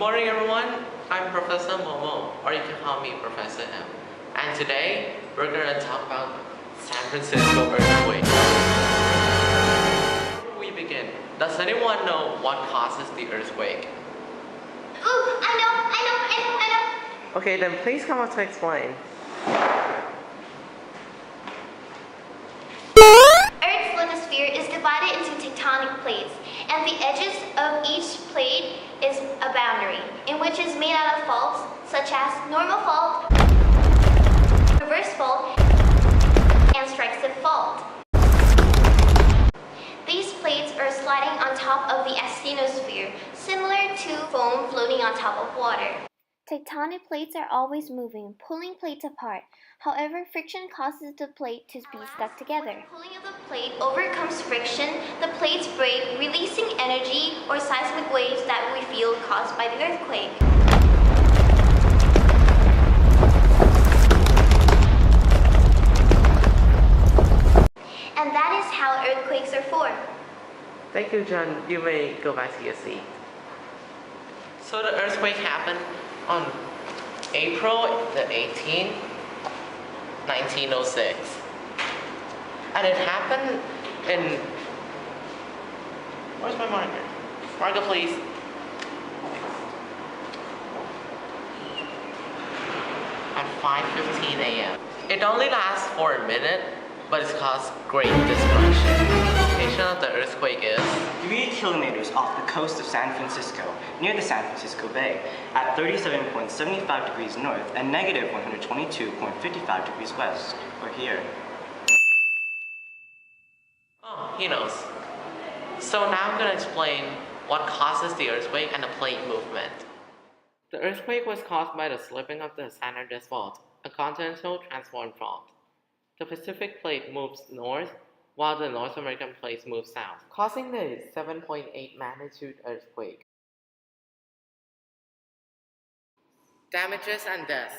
morning everyone, I'm Professor Momo, or you can call me Professor M. And today, we're going to talk about San Francisco earthquake. Before we begin, does anyone know what causes the earthquake? Ooh, I know. Okay, then please come up to explain. Earth's lithosphere is divided into tectonic plates, and the edges of each plate is a boundary, in which is made out of faults such as normal fault, reverse fault, and strike slip fault. These plates are sliding on top of the asthenosphere, similar to foam floating on top of water. Tectonic plates are always moving, pulling plates apart. However, friction causes the plate to be stuck together. When the pulling of the plate overcomes friction, the plates break, releasing energy or seismic waves that we feel caused by the earthquake. And that is how earthquakes are formed. Thank you, Jaan. You may go back to your seat. So the earthquake happened on April the 18th, 1906. And it happened in... Where's my marker? Marker, please. At 5:15 a.m. It only lasts for a minute, but it's caused great destruction. The location of the earthquake is 3 kilometers off the coast of San Francisco, near the San Francisco Bay, at 37.75 degrees north and negative 122.55 degrees west, or here. Oh, he knows. So now I'm going to explain what causes the earthquake and the plate movement. The earthquake was caused by the slipping of the San Andreas Fault, a continental transform fault. The Pacific plate moves north, while the North American plate moves south, causing the 7.8 magnitude earthquake. Damages and deaths.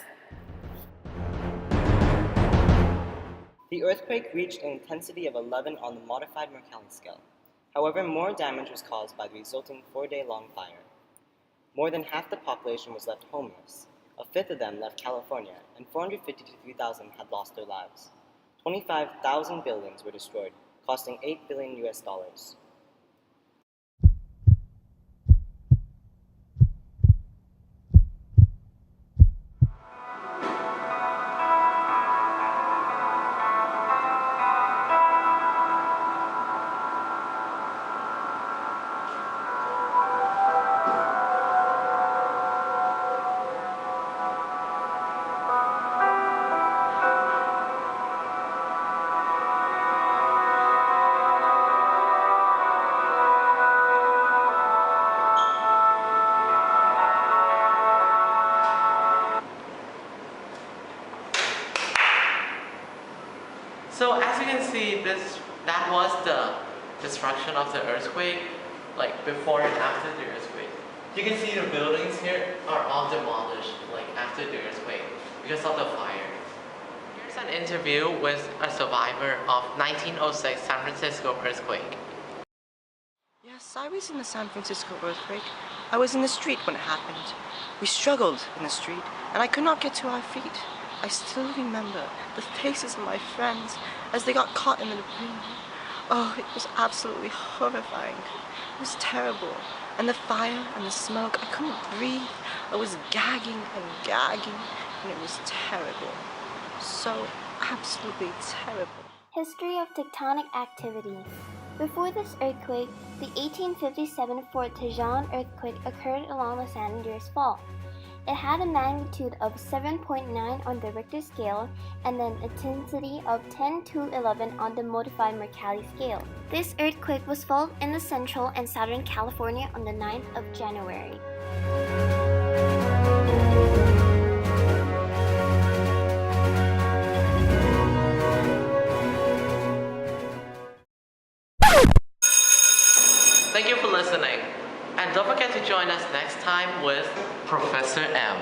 The earthquake reached an intensity of 11 on the modified Mercalli scale. However, more damage was caused by the resulting 4-day-long fire. More than half the population was left homeless. A fifth of them left California, and 453,000 had lost their lives. 25,000 buildings were destroyed, costing $8 billion US. So as you can see, that was the destruction of the earthquake, like before and after the earthquake. You can see the buildings here are all demolished, like after the earthquake, because of the fire. Here's an interview with a survivor of 1906 San Francisco earthquake. Yes, I was in the San Francisco earthquake. I was in the street when it happened. We struggled in the street, and I could not get to our feet. I still remember the faces of my friends as they got caught in the debris. Oh, it was absolutely horrifying. It was terrible. And the fire and the smoke, I couldn't breathe. I was gagging, and it was terrible. So absolutely terrible. History of tectonic activity. Before this earthquake, the 1857 Fort Jaan earthquake occurred along the San Andreas Fault. It had a magnitude of 7.9 on the Richter scale and an intensity of 10 to 11 on the modified Mercalli scale. This earthquake was felt in the central and southern California on the 9th of January. Thank you for listening. And don't forget to join us next time with Professor M.